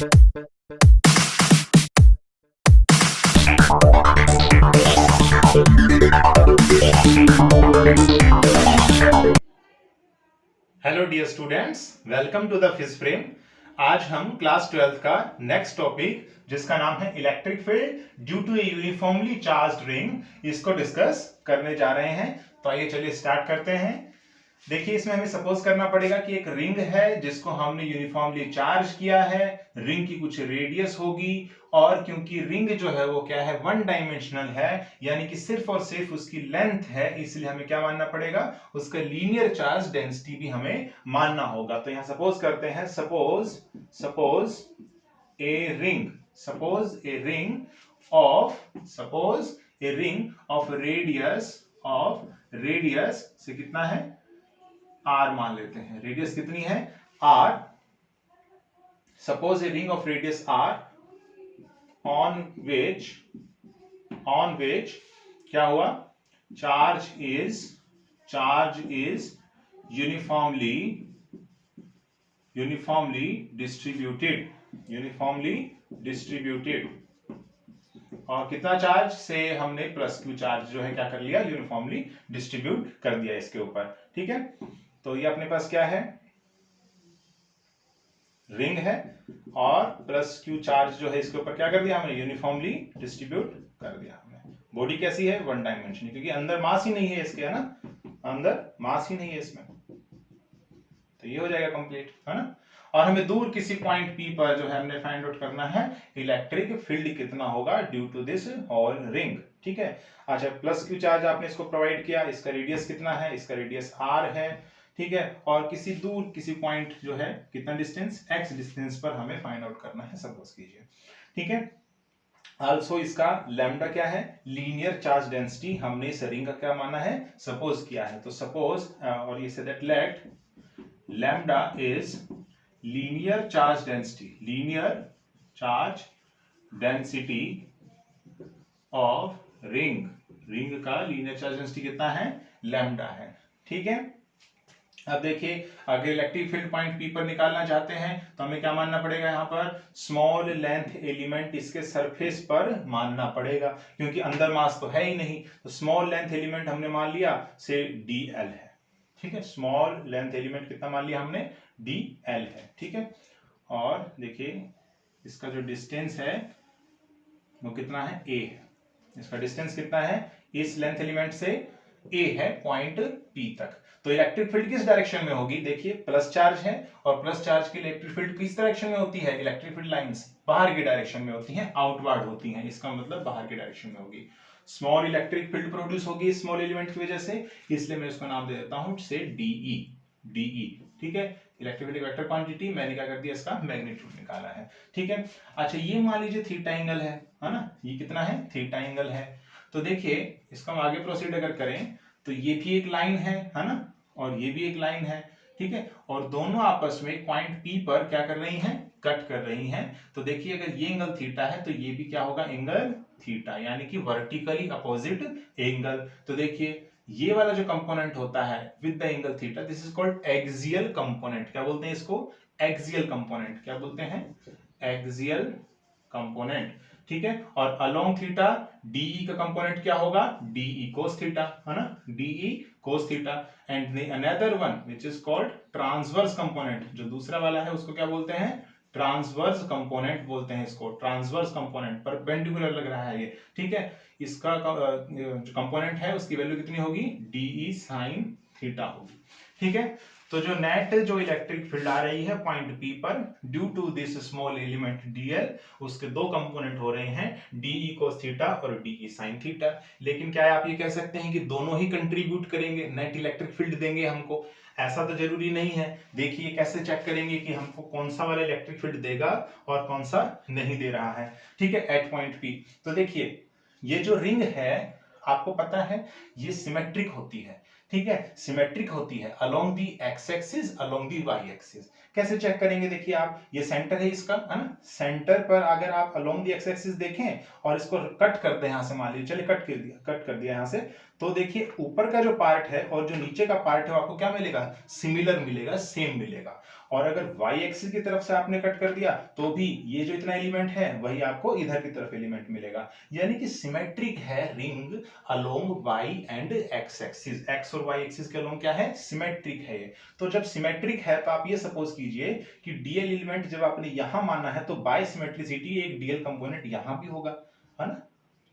Hello dear students, welcome to the Phys Frame. आज हम class 12th का next topic जिसका नाम है electric field due to a uniformly charged ring, इसको डिस्कस करने जा रहे हैं। तो आइए चलिए स्टार्ट करते हैं। देखिए, इसमें हमें सपोज करना पड़ेगा कि एक रिंग है जिसको हमने यूनिफॉर्मली चार्ज किया है। रिंग की कुछ रेडियस होगी और क्योंकि रिंग जो है वो क्या है, वन डायमेंशनल है, यानी कि सिर्फ और सिर्फ उसकी लेंथ है, इसलिए हमें क्या मानना पड़ेगा, उसका लीनियर चार्ज डेंसिटी भी हमें मानना होगा। तो यहां सपोज करते हैं, suppose a ring of radius से कितना है, आर मान लेते हैं। रेडियस कितनी है, R. Suppose a ring of radius R on which क्या हुआ, चार्ज इज यूनिफॉर्मली डिस्ट्रीब्यूटेड। और कितना चार्ज से हमने प्लस क्यू चार्ज जो है क्या कर लिया, यूनिफॉर्मली डिस्ट्रीब्यूट कर दिया इसके ऊपर। ठीक है, तो ये अपने पास क्या है, रिंग है और प्लस क्यू चार्ज जो है इसके ऊपर क्या कर दिया हमने, यूनिफॉर्मली डिस्ट्रीब्यूट कर दिया हमने। बॉडी कैसी है, वन डायमेंशन, क्योंकि अंदर मास ही नहीं है इसके, है ना, अंदर मास ही नहीं है इसमें। तो ये हो जाएगा कंप्लीट, है ना। और हमें दूर किसी पॉइंट पी पर जो है हमने फाइंड आउट करना है इलेक्ट्रिक फील्ड कितना होगा due to this whole ring. ठीक है, अच्छा, प्लस क्यू चार्ज आपने इसको प्रोवाइड किया, इसका रेडियस कितना है, इसका रेडियस आर है। ठीक है, और किसी पॉइंट जो है कितना डिस्टेंस, एक्स डिस्टेंस पर हमें फाइंड आउट करना है, सपोज कीजिए। ठीक है, आल्सो इसका लैम्डा क्या है, लीनियर चार्ज डेंसिटी हमने इस रिंग का क्या माना है, सपोज किया है। तो सपोज और ये say that let lambda is linear charge density of ring का लीनियर चार्ज डेंसिटी कितना है, लैम्डा है। ठीक है, अब देखिए, अगर इलेक्ट्रिक फील्ड पॉइंट पी पर निकालना चाहते हैं तो हमें क्या मानना पड़ेगा, यहां पर स्मॉल लेंथ एलिमेंट इसके सरफेस पर मानना पड़ेगा, क्योंकि अंदर मास तो है ही नहीं। तो स्मॉल लेंथ एलिमेंट हमने मान लिया से dl है। ठीक है, स्मॉल लेंथ एलिमेंट कितना मान लिया हमने, dl है। ठीक है, और देखिए इसका जो डिस्टेंस है वो कितना है, a है। इसका डिस्टेंस कितना है इस लेंथ एलिमेंट से, a है पॉइंट p तक। तो इलेक्ट्रिक फील्ड किस डायरेक्शन में होगी, देखिए प्लस चार्ज है और प्लस चार्ज की इलेक्ट्रिक फील्ड किस डायरेक्शन में होती है, इलेक्ट्रिक फील्ड लाइंस बाहर की डायरेक्शन में होती हैं, आउटवर्ड होती हैं, इसका मतलब बाहर की डायरेक्शन में होगी। स्मॉल इलेक्ट्रिक फील्ड प्रोड्यूस होगी स्मॉल एलिमेंट की वजह से, इसलिए मैं इसका नाम दे देता हूं से DE। ठीक है, इलेक्ट्रिक फील्ड वेक्टर क्वांटिटी, मैंने क्या कर दिया, इसका मैग्नीट्यूड निकाला है। ठीक है, अच्छा, ये मान लीजिए थीटा एंगल है ना, ये कितना है, थीटा एंगल है। तो देखिए इसका हम आगे प्रोसीड अगर करें तो ये भी एक लाइन है ना, और ये भी एक लाइन है। ठीक है, और दोनों आपस में पॉइंट पी पर क्या कर रही हैं, कट कर रही हैं। तो देखिए अगर ये एंगल थीटा है तो ये भी क्या होगा, एंगल थीटा, यानी कि वर्टिकली अपोजिट एंगल। तो देखिए ये वाला जो कंपोनेंट होता है with the angle theta, this is called axial component. क्या बोलते हैं इसको, एक्सियल कंपोनेंट। क्या बोलते हैं, एक्सियल कंपोनेंट। ठीक है, और अलोंग थीटा DE का कंपोनेंट क्या होगा, DE cos थीटा, है ना, DE cos theta. And another one which is called transverse component, जो दूसरा वाला है उसको क्या बोलते हैं, ट्रांसवर्स कंपोनेंट बोलते हैं इसको। ट्रांसवर्स कंपोनेंट परपेंडिकुलर लग रहा है ये। ठीक है, इसका जो कंपोनेंट है उसकी वैल्यू कितनी होगी, DE sin थीटा होगी। ठीक है, तो जो नेट जो इलेक्ट्रिक फील्ड आ रही है पॉइंट पी पर due to this small element dl, उसके दो कंपोनेंट हो रहे हैं, DE cos थीटा और DE sin थीटा। लेकिन क्या आप ये कह सकते हैं कि दोनों ही कंट्रीब्यूट करेंगे, नेट इलेक्ट्रिक फील्ड देंगे हमको, ऐसा तो जरूरी नहीं है। देखिए कैसे चेक करेंगे कि हमको कौन सा वाला इलेक्ट्रिक फील्ड देगा और कौन सा नहीं दे रहा है। ठीक है, एट पॉइंट पी। तो देखिए ये जो रिंग है आपको पता है ये सिमेट्रिक होती है। ठीक है, सिमेट्रिक होती है along the X axis, along the Y axis. कैसे चेक करेंगे, देखिए आप, ये सेंटर है इसका, है ना, सेंटर पर अगर आप अलोंग दी एक्स एक्सिस देखें और इसको कट करते हैं यहां से, मान लीजिए चलिए कट कर दिया यहां से, तो देखिए ऊपर का जो पार्ट है और जो नीचे का पार्ट है आपको क्या मिलेगा, सिमिलर मिलेगा, सेम मिलेगा। और अगर वाई एक्सिस की तरफ से आपने कट कर दिया तो भी ये जो इतना एलिमेंट है वही आपको इधर की तरफ एलिमेंट मिलेगा। यानी कि सिमेट्रिक है ring along Y and X axis, X और वाई एक्सिस के अलोंग क्या है, सिमेट्रिक है ये। तो जब सिमेट्रिक है तो आप ये सपोज कीजिए कि डीएल एलिमेंट जब आपने यहां माना है तो बाय सिमेट्रिसिटी एक डीएल कंपोनेंट यहां भी होगा, है ना,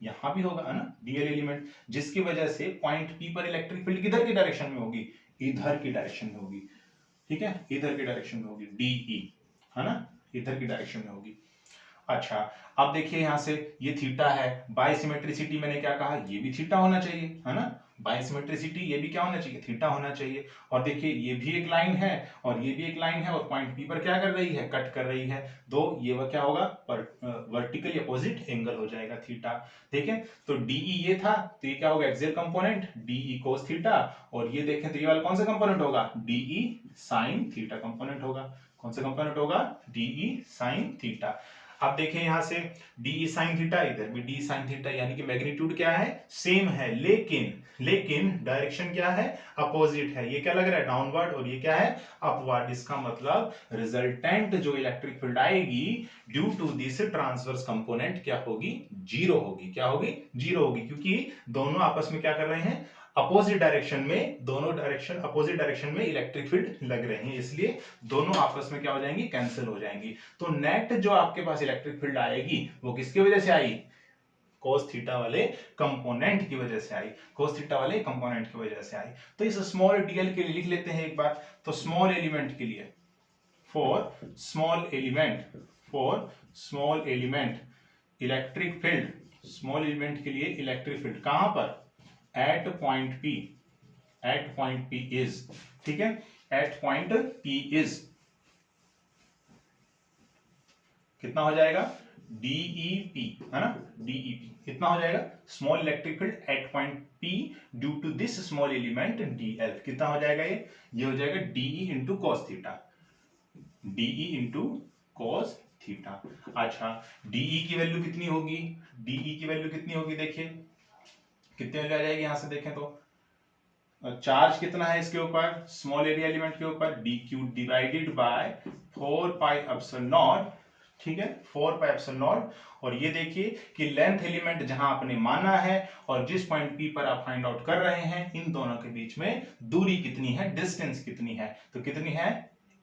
यहां भी होगा, है ना, डीएल एलिमेंट, जिसकी वजह से पॉइंट पी पर इलेक्ट्रिक फील्ड किधर की डायरेक्शन में होगी, इधर की डायरेक्शन में होगी, ठीक है, इधर की डायरेक्शन में होगी, डीई, है ना, इधर की डायरेक्शन में होगी। अच्छा अब देखिए यहां से ये थीटा है, बायसिमेट्रिसिटी मैंने क्या कहा, ये भी थीटा होना चाहिए, है ना, बायसिमेट्रिसिटी ये भी क्या होना चाहिए, थीटा होना चाहिए। और देखिए ये भी एक लाइन है और ये भी एक लाइन है और पॉइंट पी पर क्या कर रही है, कट कर रही है, तो ये वह क्या होगा, वर्टिकली अपोजिट एंगल हो जाएगा थीटा। देखें तो डीई ये था तो ये क्या होगा, axial component DE cos theta, और ये देखें तो ये वाला कौन सा कंपोनेंट होगा, डीई साइन थीटा कंपोनेंट होगा। कौन सा कंपोनेंट होगा, डीई साइन थीटा। अब देखें यहां से डी साइन थीटा, इधर भी डी साइन थीटा, यानी कि मैग्नीट्यूड क्या है, सेम है, लेकिन डायरेक्शन क्या है, अपोजिट है। ये क्या लग रहा है, डाउनवर्ड, और ये क्या है, अपवर्ड। इसका मतलब रिजल्टेंट जो इलेक्ट्रिक फील्ड आएगी due to this transverse component क्या होगी, जीरो होगी। क्या होगी, जीरो होगी, क्योंकि दोनों आपस में क्या कर रहे हैं, अपोजिट डायरेक्शन में, दोनों डायरेक्शन अपोजिट डायरेक्शन में इलेक्ट्रिक फील्ड लग रहे हैं, इसलिए दोनों आपस में क्या हो जाएंगी, कैंसिल हो जाएंगी। तो नेट जो आपके पास इलेक्ट्रिक फील्ड आएगी वो किसकी वजह से आई, cos थीटा वाले कंपोनेंट की वजह से आई, cos थीटा वाले कंपोनेंट की वजह से आई। तो इस स्मॉल डीएल के लिए लिख लेते हैं एक बार। तो स्मॉल एलिमेंट के लिए, for small element electric field, small element के लिए इलेक्ट्रिक फील्ड कहां पर, एट पॉइंट P इज, ठीक है, एट पॉइंट P इज कितना हो जाएगा, DEP, है ना, DEP इतना हो जाएगा, small electric field at point P due to this small element DL, कितना हो जाएगा, ये हो जाएगा DE into cos theta, DE into cos theta. अच्छा DE की वैल्यू कितनी होगी, DE की वैल्यू कितनी होगी, देखिए कितने वैल्यू आ जाएगी, यहां से देखें तो चार्ज कितना है इसके ऊपर, स्मॉल एरिया एलिमेंट के ऊपर, dq divided by 4 pi epsilon not, ठीक है, 4 पाई एप्सिलॉन नॉट। और ये देखिए कि लेंथ एलिमेंट जहां आपने माना है और जिस पॉइंट P पर आप फाइंड आउट कर रहे हैं, इन दोनों के बीच में दूरी कितनी है, डिस्टेंस कितनी है, तो कितनी है,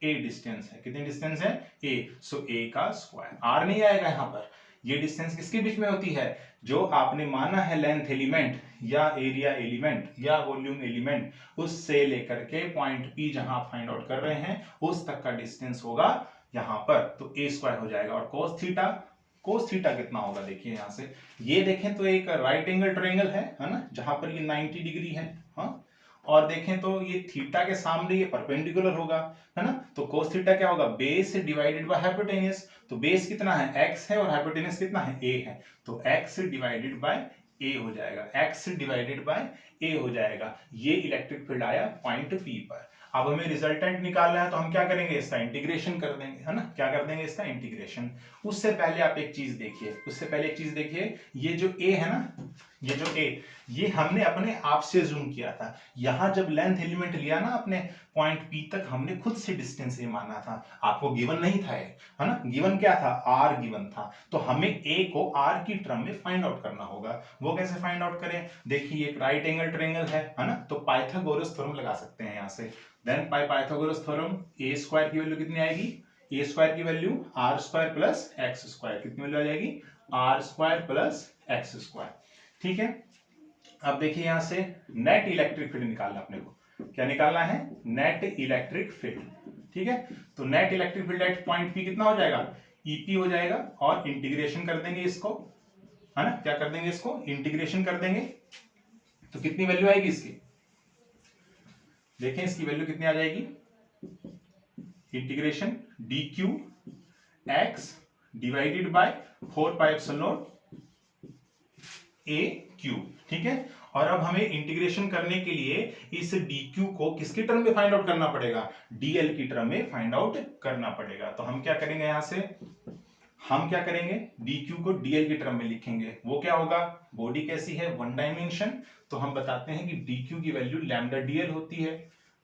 a डिस्टेंस है, कितनी डिस्टेंस है, a, सो a का स्क्वायर, r नहीं आएगा यहां पर। ये डिस्टेंस किसके बीच में होती है, जो आपने माना है लेंथ एलिमेंट या एरिया एलिमेंट या वॉल्यूम एलिमेंट, उससे लेकर के पॉइंट P जहां आप फाइंड आउट कर रहे हैं उस तक का डिस्टेंस होगा यहां पर, तो a स्क्वायर हो जाएगा। और cos थीटा कितना होगा, देखिए यहां से ये देखें तो एक राइट एंगल ट्रायंगल है ना, जहां पर ये 90 डिग्री है, हाँ, और देखें तो ये थीटा के सामने ये परपेंडिकुलर होगा, है ना, तो cos थीटा क्या होगा, बेस डिवाइडेड बाय हाइपोटेन्यूस, तो बेस कितना है, x है, और हाइपोटेन्यूस कितना है, a है, तो x डिवाइडेड बाय a हो जाएगा, x डिवाइडेड बाय a हो जाएगा। ये इलेक्ट्रिक फील्ड आया पॉइंट P पर। अब हमें रिजल्टेंट निकालना है तो हम क्या करेंगे, इसका इंटीग्रेशन कर देंगे, है ना, क्या कर देंगे, इसका इंटीग्रेशन। उससे पहले आप एक चीज देखिए, ये जो a है ना, ये जो a, ये हमने अपने आप से जूम किया था। यहां जब लेंथ एलिमेंट लिया ना अपने पॉइंट P तक, हमने खुद से डिस्टेंस a माना था, आपको गिवन नहीं था, है ना, गिवन क्या था, r गिवन था, तो हमें a को r की टर्म में फाइंड आउट करना होगा। वो कैसे फाइंड आउट करें, देखिए एक राइट एंगल ट्रायंगल है ना, तो पाइथागोरस थ्योरम लगा सकते हैं यहां से। Then Pythagoras theorem, a square की वैल्यू कितनी आएगी, a स्क्वायर की value r square plus x square, कितनी वैल्यू आ जाएगी, r square plus x square, ठीक है। अब देखिए यहां से नेट इलेक्ट्रिक फील्ड निकालना अपने को, क्या निकालना है, नेट इलेक्ट्रिक फील्ड, ठीक है। तो net electric field at point P कितना हो जाएगा, EP हो जाएगा, और इंटीग्रेशन कर देंगे इसको, है ना, क्या कर देंगे, इसको इंटीग्रेशन कर देंगे, तो कितनी वैल्यू आएगी इसकी, देखें इसकी वैल्यू कितनी आ जाएगी, integration dq x divided by 4 pi epsilon not a cube, ठीक है। और अब हमें इंटीग्रेशन करने के लिए इस dq को किसकी टर्म में फाइंड आउट करना पड़ेगा, dl की टर्म में फाइंड आउट करना पड़ेगा। तो हम क्या करेंगे, यहां से हम क्या करेंगे, dq को dl की टर्म में लिखेंगे। वो क्या होगा, बॉडी कैसी है, वन डायमेंशन, तो हम बताते हैं कि dq की वैल्यू लैम्डा dl होती है।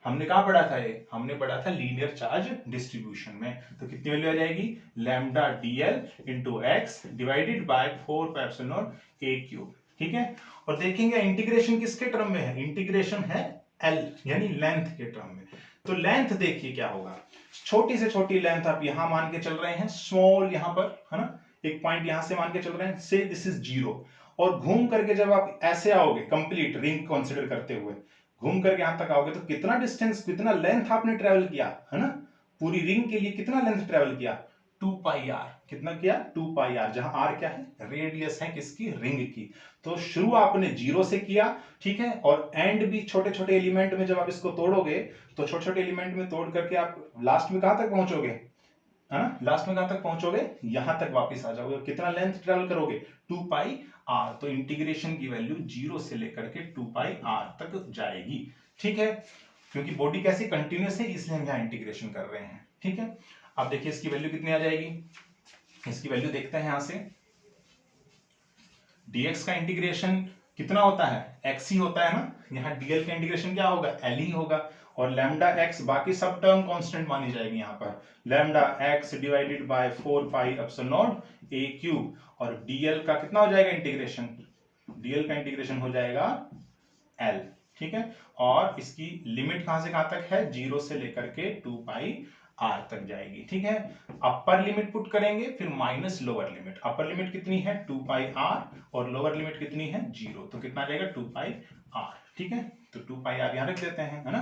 हमने कहा पढ़ा था, ये हमने पढ़ा था लीनियर चार्ज डिस्ट्रीब्यूशन में। तो कितनी वैल्यू आ जाएगी, lambda dl into x divided by 4πε0 a cube. ठीक है, और देखेंगे इंटीग्रेशन किसके टर्म में है, इंटीग्रेशन है l यानी लेंथ के टर्म में। तो लेंथ देखिए क्या होगा, छोटी से छोटी लेंथ आप यहां मान के चल रहे हैं, स्मॉल यहां पर है ना, एक पॉइंट यहां से मान के चल रहे हैं, से दिस इज 0, और घूम करके जब आप ऐसे आओगे कंप्लीट रिंग कंसीडर करते हुए, घूम करके यहां तक आओगे तो कितना डिस्टेंस, कितना लेंथ आपने ट्रेवल किया है ना, पूरी रिंग के लिए कितना लेंथ ट्रेवल किया, 2πr। कितना किया, 2πr, जहां r क्या है, रेडियस है किसकी, रिंग की। तो शुरू आपने 0 से किया, ठीक है, और एंड भी छोटे छोटे एलिमेंट में जब आप इसको तोड़ोगे तो छोटे छोटे एलिमेंट में तोड़ करके आप लास्ट में कहां तक पहुंचोगे, है ना, लास्ट में कहां तक पहुंचोगे, यहां तक वापस आ जाओगे। कितना लेंथ ट्रेवल करोगे, 2πr। तो इंटीग्रेशन की वैल्यू 0 से लेकर के 2πr तक जाएगी। ठीक है, क्योंकि बॉडी कैसी कंटिन्यूस है इसलिए हम यहां इंटीग्रेशन कर रहे हैं। ठीक है, अब देखिए इसकी वैल्यू कितनी आ जाएगी, इसकी वैल्यू देखते हैं यहां से। dx का इंटीग्रेशन कितना होता है, x ही होता है ना, यहाँ dl का इंटीग्रेशन क्या होगा, l ही होगा, और लैम्डा x बाकी सब टर्म कांस्टेंट मानी जाएगी यहाँ पर, lambda x divided by 4πε0 a cube, और dl का कितना हो जाएगा इंटीग्रेशन, dl का इंटीग्रेशन हो जाएगा l। ठीक है, और इसकी लिमिट कहां से कहां तक है, 0 से लेकर के 2πr तक जाएगी। ठीक है, अपर लिमिट पुट करेंगे, फिर minus lower limit. Upper limit कितनी है 2πr और लोअर लिमिट कितनी है 0, तो कितना आ जाएगा 2πr। ठीक है, तो 2πr यहां रख देते हैं, है ना,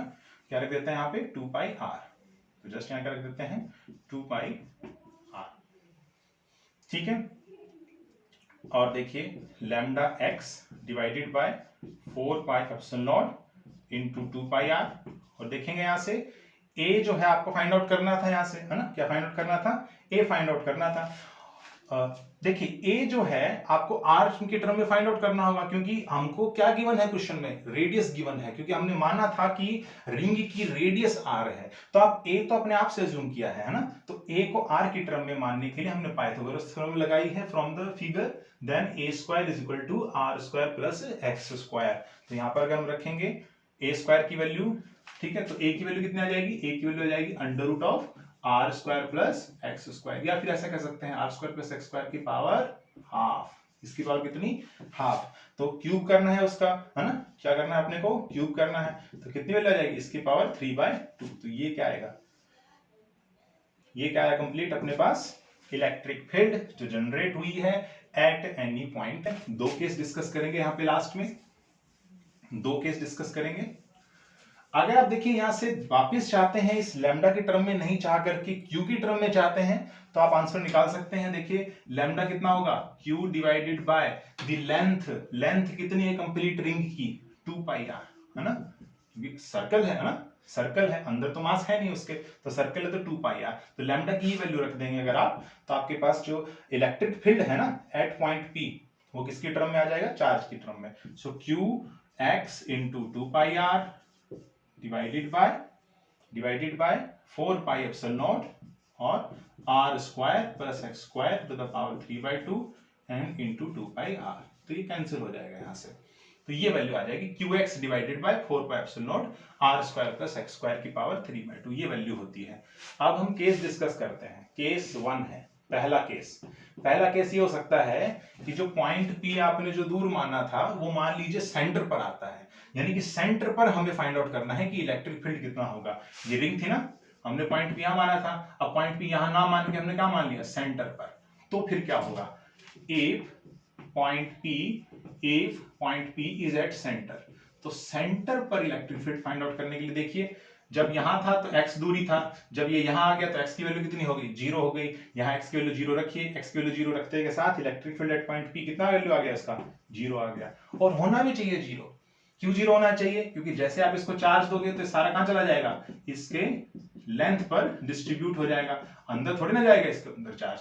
क्या रख देते हैं यहाँ पे 2πr, तो जस्ट यहां क्या रख देते हैं 2πr। ठीक है, और देखिए lambda x divided by 4πε0 into 2πr, और देखेंगे यहां से a जो है आपको फाइंड आउट करना था, यहां से है ना, क्या फाइंड आउट करना था, a फाइंड आउट करना था। देखिए a जो है आपको r के टर्म में फाइंड आउट करना होगा, क्योंकि हमको क्या गिवन है क्वेश्चन में, रेडियस गिवन है, क्योंकि हमने माना था कि रिंग की रेडियस r है, तो आप a तो अपने आप से अज्यूम किया है ना, तो a को r की टर्म में मानने के लिए हमने पाइथागोरस थ्योरम लगाई है from the figure, then a² is equal to r² plus x²। तो यहां पर अगर हम रखेंगे a² की वैल्यू, ठीक है, तो a की वैल्यू कितनी आ जाएगी, a की वैल्यू आ जाएगी under root of r² plus x², या फिर ऐसा कह सकते हैं r² प्लस x² की पावर हाफ, इसकी पावर कितनी, हाफ। तो क्यूब करना है उसका, है ना, क्या करना है अपने को, क्यूब करना है, तो कितनी वैल्यू आ जाएगी, इसकी पावर 3/2। तो ये क्या आएगा, ये क्या आया कंप्लीट अपने पास, इलेक्ट्रिक फील्ड जो जनरेट हुई है एट एनी पॉइंट। दो केस डिस्कस करेंगे यहाँ पे, लास्ट में दो केस डिस्कस करेंगे। अगर आप देखिए यहां से वापस चाहते हैं इस लैम्डा की टर्म में नहीं चाह करके क्यू की टर्म में चाहते हैं, तो आप आंसर निकाल सकते हैं। देखिए लैम्डा कितना होगा, Q divided by the length, length कितनी है कंप्लीट रिंग की, 2πr, है ना, सर्कल है ना, सर्कल है, अंदर तो मास है नहीं उसके, तो सर्कल है तो 2πr, तो लैम्डा की वैल्यू रख देंगे अगर आप, तो आपके पास जो इलेक्ट्रिक फील्ड है ना एट पॉइंट P, वो किसकी टर्म में आ जाएगा, चार्ज की टर्म में। So q x into 2πr divided by 4πε0 और r² plus x² to the power 3/2 and into 2πr, तो ये कैंसिल हो जाएगा यहां से, तो ये वैल्यू आ जाएगी qx divided by 4πε0 r² plus x² की पावर 3/2, ये वैल्यू होती है। अब हम केस डिस्कस करते हैं। केस 1 है पहला केस ये हो सकता है कि जो पॉइंट P आपने जो दूर माना था वो मान लीजिए सेंटर पर आता है, यानी कि सेंटर पर हमें फाइंड आउट करना है कि इलेक्ट्रिक फील्ड कितना होगा। ये रिंग थी ना, हमने पॉइंट P यहां माना था, अब पॉइंट P यहां ना मान के हमने क्या मान लिया, सेंटर पर। तो फिर क्या होगा, if point P is at centre, तो सेंटर पर इलेक्ट्रिक फील्ड फाइंड आउट करने के लिए देखिए जब यहां था तो x दूरी था, जब ये यहां आ गया तो x की वैल्यू कितनी हो गई, 0 हो गई। यहां x की वैल्यू 0 रखिए, x की वैल्यू 0 रखते के साथ electric field at point P कितना वैल्यू आ गया इसका, 0 आ गया, और होना भी चाहिए 0। क्यों 0 होना चाहिए, क्योंकि जैसे आप इसको चार्ज दोगे तो सारा कहां चला जाएगा, इसके लेंथ पर डिस्ट्रीब्यूट हो जाएगा, अंदर थोड़ी ना जाएगा इसके अंदर चार्ज,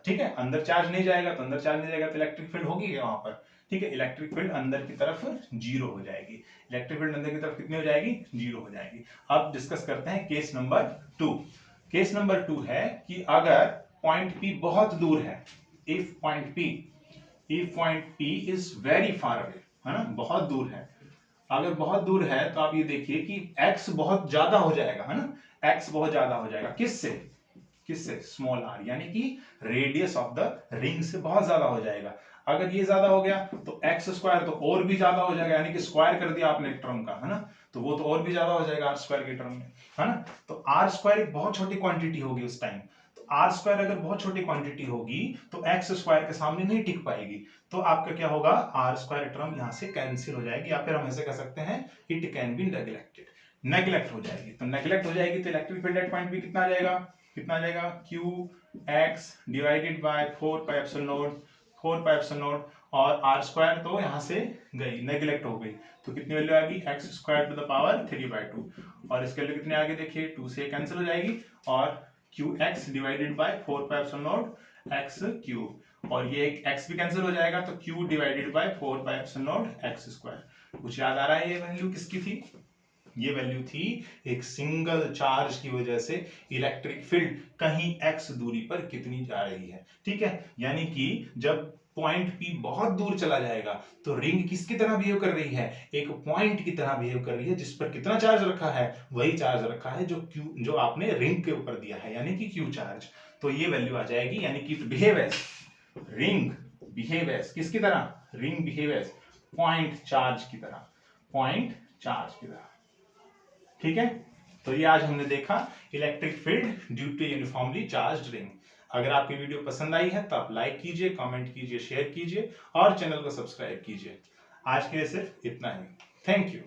ठीक है, अंदर चार्ज नहीं जाएगा तो इलेक्ट्रिक फील्ड होगी वहां पर, ठीक है, इलेक्ट्रिक फील्ड अंदर की तरफ 0 हो जाएगी, इलेक्ट्रिक फील्ड अंदर की तरफ कितनी हो जाएगी, 0 हो जाएगी। अब डिस्कस करते हैं केस नंबर 2। केस नंबर 2 है कि अगर पॉइंट P बहुत दूर है, if point P is very far away, है ना, बहुत दूर है, अगर बहुत दूर है तो आप ये देखिए कि x बहुत ज्यादा हो जाएगा, है ना, x बहुत ज्यादा हो जाएगा, किससे, स्मॉल r, यानी कि रेडियस ऑफ द रिंग से बहुत ज्यादा हो जाएगा। अगर ये ज्यादा हो गया तो एक्स स्क्वायर तो और भी ज्यादा हो जाएगा, यानी कि स्क्वायर कर दिया आपने एक टर्म का, है ना, तो वो तो और भी ज्यादा हो जाएगा आर स्क्वायर के टर्म में, है ना। तो आर स्क्वायर एक बहुत छोटी क्वांटिटी होगी उस टाइम, तो आर स्क्वायर अगर बहुत छोटी क्वांटिटी होगी तो एक्स स्क्वायर के सामने नहीं टिक पाएगी, तो आपका क्या होगा, आर स्क्वायर टर्म यहां से कैंसिल हो जाएगी, या फिर हम ऐसे कह सकते हैं इट कैन बी नेग्लेक्ट हो जाएगी। तो नेग्लेक्ट हो जाएगी तो electric field at point B कितना आ जाएगा, Q X divided by 4 pi epsilon naught, और आर स्क्वायर तो यहां से गई, नेग्लेक्ट हो गई, तो कितनी वैल्यू आ गई, X square to the power 3/2, और इसके वैल्यू कितने आगे देखिए, 2 से कैंसिल हो जाएगी, और Q X divided by 4 pi epsilon not x cube, और ये एक x भी कैंसिल हो जाएगा, तो q divided by 4 pi epsilon not x square. कुछ याद आ रहा है ये वैल्यू किसकी थी, ये वैल्यू थी एक सिंगल चार्ज की वजह से इलेक्ट्रिक फील्ड कहीं x दूरी पर कितनी जा रही है, ठीक है। यानी कि जब पॉइंट P बहुत दूर चला जाएगा तो रिंग किसकी तरह बिहेव कर रही है, एक पॉइंट की तरह बिहेव कर रही है, जिस पर कितना चार्ज रखा है, वही चार्ज रखा है जो आपने रिंग के ऊपर दिया है, यानी कि Q चार्ज। तो ये वैल्यू आ जाएगी, यानी कि रिंग बिहेव एज किसकी तरह, ring behave as point charge की तरह, ठीक है। तो ये आज हमने देखा electric field due to uniformly charged ring. अगर आपकी वीडियो पसंद आई है तो आप लाइक कीजिए, कमेंट कीजिए, शेयर कीजिए और चैनल को सब्सक्राइब कीजिए। आज के लिए सिर्फ इतना ही। Thank you.